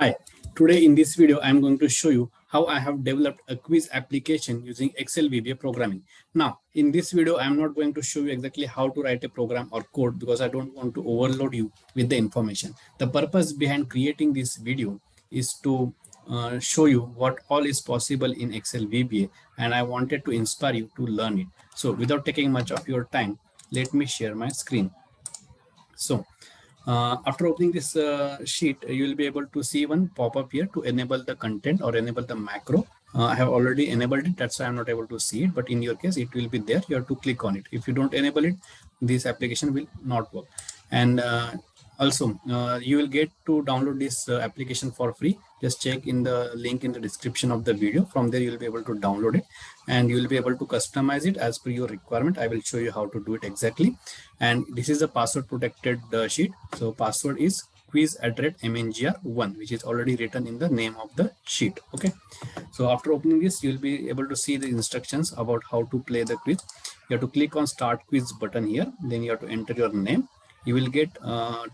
Hi, today in this video, I'm going to show you how I have developed a quiz application using Excel VBA programming. Now, in this video, I'm not going to show you exactly how to write a program or code because I don't want to overload you with the information. The purpose behind creating this video is to show you what all is possible in Excel VBA, and I wanted to inspire you to learn it. So without taking much of your time, let me share my screen. So after opening this sheet, you will be able to see one pop-up here to enable the content or enable the macro. I have already enabled it. That's why I'm not able to see it. But in your case, it will be there. You have to click on it. If you don't enable it, this application will not work. And also, you will get to download this application for free. Just check in the link in the description of the video. From there, you will be able to download it and you will be able to customize it as per your requirement. I will show you how to do it exactly. And this is a password protected sheet. So password is quiz@mngr1, which is already written in the name of the sheet. Okay. So after opening this, you'll be able to see the instructions about how to play the quiz. You have to click on start quiz button here. Then you have to enter your name. You will get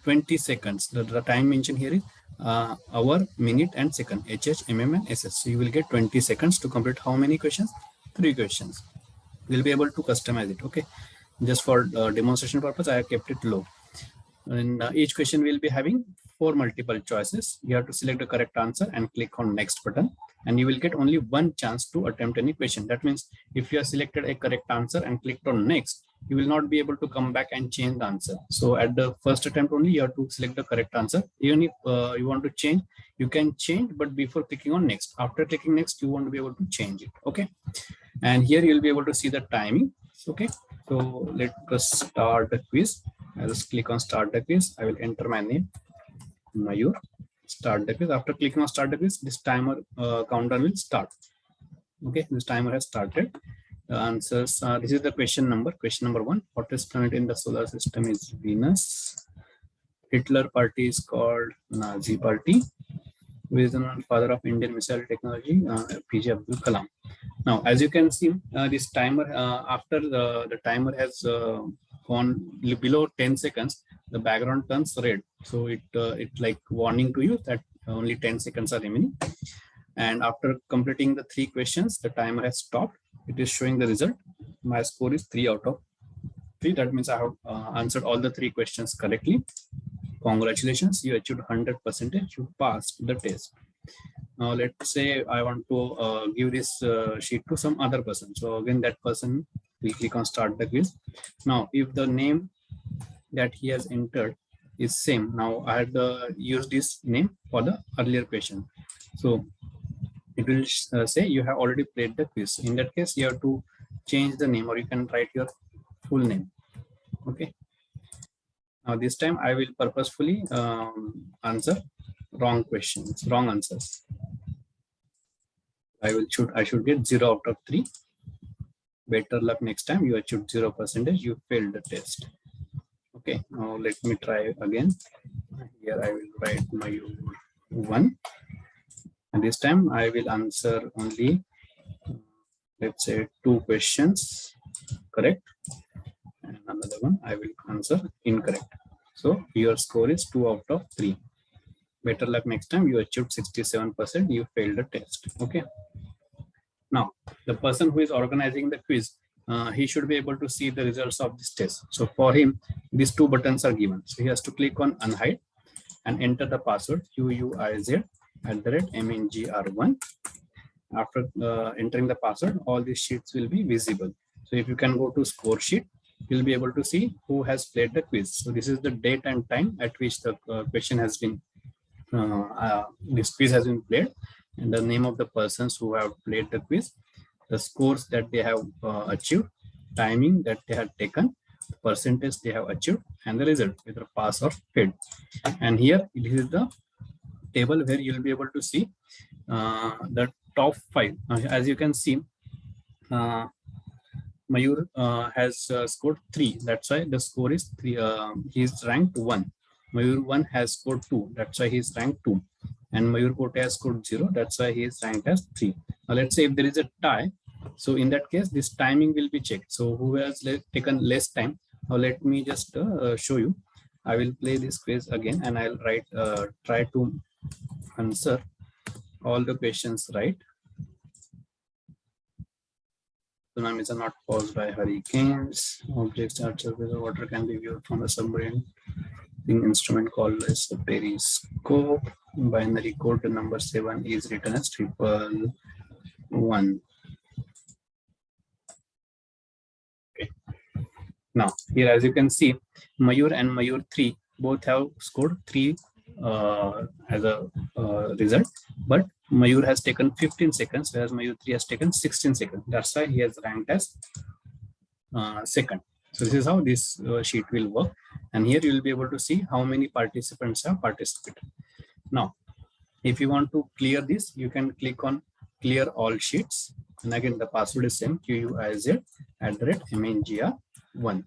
20 seconds. The time mentioned here is hour, minute, and second. HH, MM, and SS. So you will get 20 seconds to complete how many questions? 3 questions. We'll be able to customize it. Okay. Just for demonstration purpose, I have kept it low. And each question will be having 4 multiple choices. You have to select the correct answer and click on next button, and you will get only one chance to attempt any question. That means if you have selected a correct answer and clicked on next, you will not be able to come back and change the answer. So at the first attempt only, you have to select the correct answer. Even if you want to change, you can change, but before clicking on next. After clicking next, you want to be able to change it. Okay. And here you'll be able to see the timing. Okay. So let us start the quiz. I'll just click on start the quiz. I will enter my name, Mayur. Start the quiz. After clicking on start the quiz, this timer countdown will start. Okay, this timer has started. The answers. This is the question number. Question number 1. Hottest planet in the solar system is Venus. Hitler party is called Nazi party. Who is the father of Indian missile technology? PJ Abdul Kalam. Now, as you can see, this timer, after the timer has gone below 10 seconds, the background turns red. So it like warning to you that only 10 seconds are remaining. And after completing the 3 questions, the timer has stopped. It is showing the result. My score is 3 out of 3. That means I have answered all the 3 questions correctly. Congratulations, you achieved 100%. You passed the test. Now let's say I want to give this sheet to some other person. So again, that person will click on start the quiz. Now, if the name that he has entered is same, now I had used this name for the earlier question. So it will say you have already played the quiz. In that case, you have to change the name, or you can write your full name. Okay. Now this time I will purposefully answer wrong questions, wrong answers. I should get 0 out of 3. Better luck next time. You achieved 0%. You failed the test. Okay. Now let me try again. Here I will write my 1, and this time I will answer only, let's say, 2 questions correct, and another one I will answer incorrect. So your score is 2 out of 3. Better luck next time. You achieved 67%. You failed the test. Okay. Now, the person who is organizing the quiz, he should be able to see the results of this test. So for him, these 2 buttons are given. So he has to click on unhide and enter the password QUIZ@mngr1. After entering the password, all these sheets will be visible. So if you can go to score sheet, you'll be able to see who has played the quiz. So this is the date and time at which the question has been this quiz has been played, and the name of the persons who have played the quiz, the scores that they have achieved, timing that they have taken, the percentage they have achieved, and the result, whether pass or failed. And here it is the table where you'll be able to see the top 5. As you can see, Mayur has scored 3. That's why the score is 3. He is ranked 1. Mayur 1 has scored 2. That's why he is ranked 2. And Mayur Pote has scored 0. That's why he is ranked as 3. Now let's say if there is a tie. So in that case, this timing will be checked. So who has taken less time? Now let me just show you. I will play this quiz again and I'll try to answer all the questions right. Tsunamis are not caused by hurricanes. Objects outside the water can be viewed from a submarine instrument called as a periscope. Binary code number 7 is written as 111. Okay. Now here, as you can see, Mayur and Mayur 3 both have scored 3 as a result, but Mayur has taken 15 seconds, whereas Mayur 3 has taken 16 seconds. That's why he has ranked as second. So this is how this sheet will work. And here you will be able to see how many participants have participated. Now, if you want to clear this, you can click on clear all sheets. And again, the password is same, QUIZ@mngr1.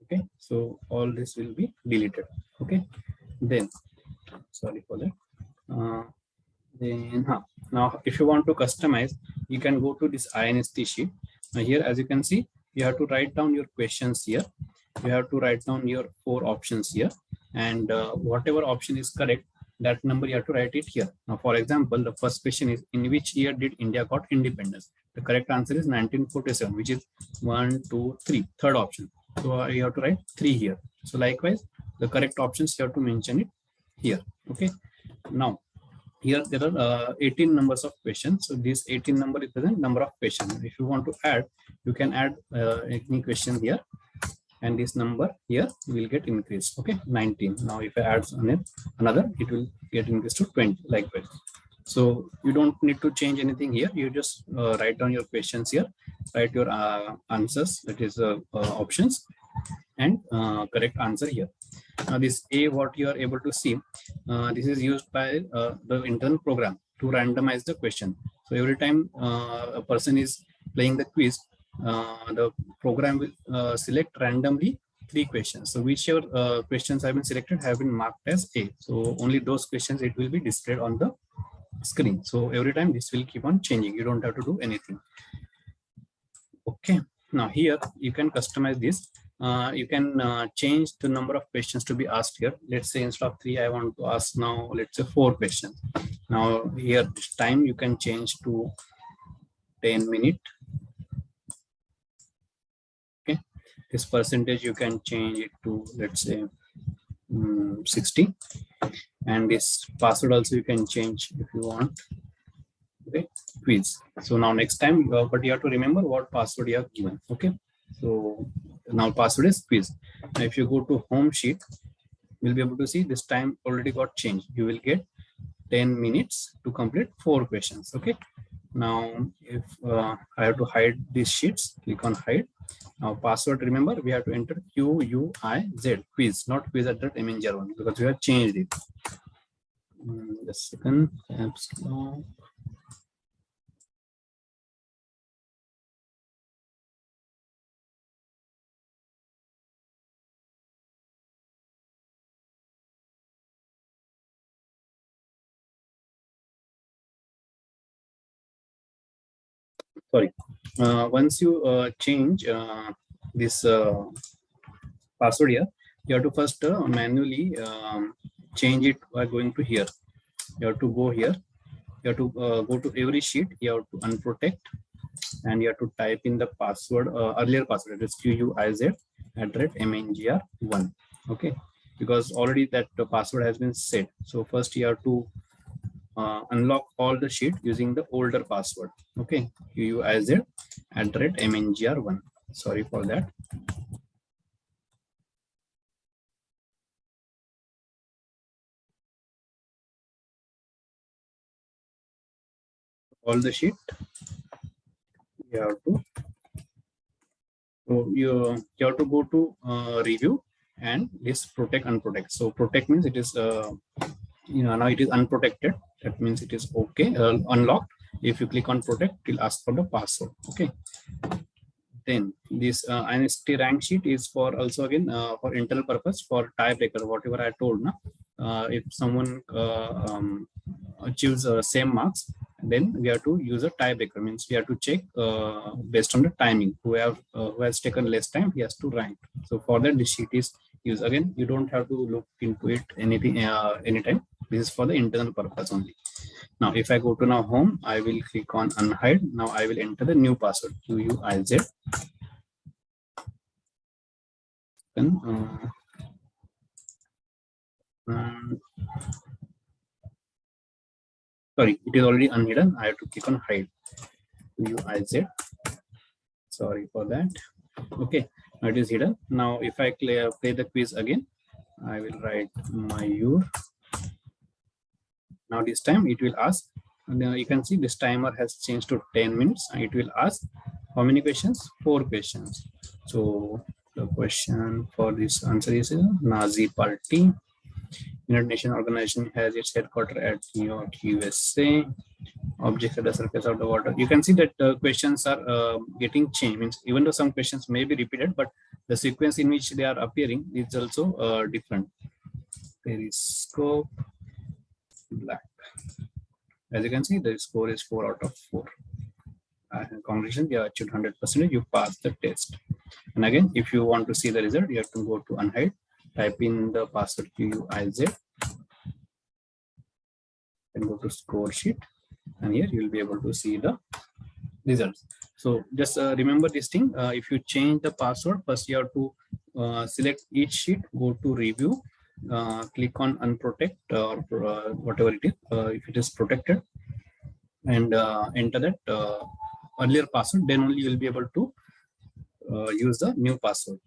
Okay, so all this will be deleted. Okay, then sorry for that. Now if you want to customize, you can go to this INST sheet. Now here, as you can see, you have to write down your questions here. You have to write down your 4 options here, and whatever option is correct, that number you have to write it here. Now, for example, the first question is, in which year did India got independence? The correct answer is 1947, which is 1, 2, 3, third option. So you have to write 3 here. So likewise, the correct options you have to mention it here. Okay. Now, here there are 18 numbers of questions. So this 18 number represent number of questions. If you want to add, you can add any question here, and this number here will get increased. Okay, 19. Now if I add another, it will get increased to 20, likewise. So you don't need to change anything here. You just write down your questions here, write your answers, that is options, and correct answer here. Now this A, what you are able to see, this is used by the internal program to randomize the question. So every time a person is playing the quiz, the program will select randomly 3 questions. So whichever questions have been selected have been marked as A. So only those questions it will be displayed on the screen. So every time this will keep on changing. You don't have to do anything. Okay. Now here you can customize this. You can change the number of questions to be asked here. Let's say instead of 3, I want to ask now, let's say 4 questions. Now here this time you can change to 10 minutes. Okay. This percentage you can change it to, let's say 60. And this password also you can change if you want. Okay, quiz. So now next time, but you have to remember what password you have given. Okay, so now password is quiz. Now if you go to home sheet, you'll be able to see this time already got changed. You will get 10 minutes to complete 4 questions. Okay, now if I have to hide these sheets, click on hide. Now password, remember we have to enter QUIZ, quiz, not quiz@mngr1, because we have changed it. Just a second. Sorry. Once you change this password here, you have to first manually change it by going to here. You have to go here. You have to go to every sheet. You have to unprotect, and you have to type in the password, earlier password, it is QUIZ@mngr1. Okay, because already that password has been set. So first you have to unlock all the sheet using the older password. Okay, QUIZ@mngr1. Sorry for that. All the sheet you have to. So you have to go to review and this protect unprotect. So protect means it is now it is unprotected. That means it is okay, unlocked. If you click on protect, it will ask for the password. Okay. Then this INST rank sheet is for also again for internal purpose, for tiebreaker, whatever I told now. If someone achieves same marks, then we have to use a tiebreaker. Means we have to check based on the timing. Who has taken less time, he has to rank. So for that, this sheet is use. Again, you don't have to look into it anything anytime. This is for the internal purpose only. Now, if I go to now home, I will click on unhide. Now I will enter the new password, QUIZ. Then, sorry, it is already unhidden. I have to click on hide. QUIZ. Sorry for that. Okay, now it is hidden. Now, if I play the quiz again, I will write Mayur. Now this time it will ask, and you can see this timer has changed to 10 minutes. And it will ask how many questions? 4 questions. So the question for this answer is Nazi Party. United Nations organization has its headquarters at New York, USA. Objects at the surface of the water. You can see that questions are getting changed. Means even though some questions may be repeated, but the sequence in which they are appearing is also different. Periscope black. As you can see, the score is 4 out of 4. Congratulations, you achieved 100%. You passed the test. And again, if you want to see the result, you have to go to unhide, type in the password QUIZ, and go to score sheet. And here you will be able to see the results. So just remember this thing. If you change the password, first you have to select each sheet, go to review, click on unprotect or whatever it is, if it is protected, and enter that earlier password. Then only you will be able to use the new password.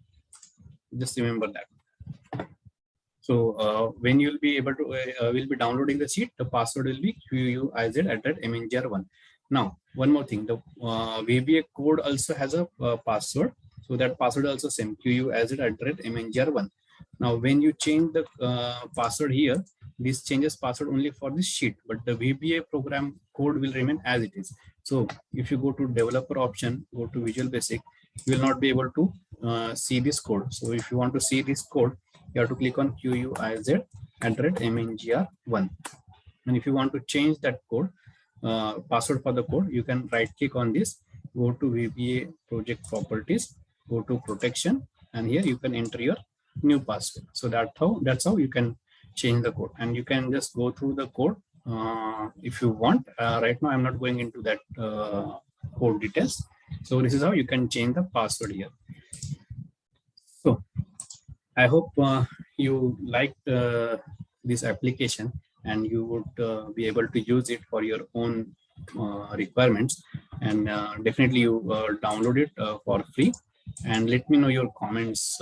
Just remember that. So when you will be able to will be downloading the sheet, the password will be QUIZ@mngr1. Now, one more thing, the VBA code also has a password. So that password also same, QUIZ@mngr1. Now, when you change the password here, this changes password only for this sheet, but the VBA program code will remain as it is. So if you go to developer option, go to Visual Basic, you will not be able to see this code. So if you want to see this code, you have to click on QUIZ@mngr1. And if you want to change that code, password for the code, you can right click on this, go to VBA project properties, go to protection, and here you can enter your new password. So that's how you can change the code, and you can just go through the code if you want. Right now I'm not going into that code details. So this is how you can change the password here. So I hope you liked this application, and you would be able to use it for your own requirements. And definitely you download it for free, and let me know your comments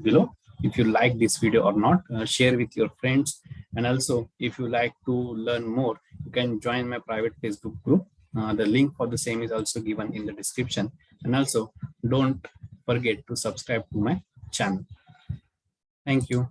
below if you like this video or not. Share with your friends, and also if you like to learn more, you can join my private Facebook group. The link for the same is also given in the description. And also don't forget to subscribe to my channel. Thank you.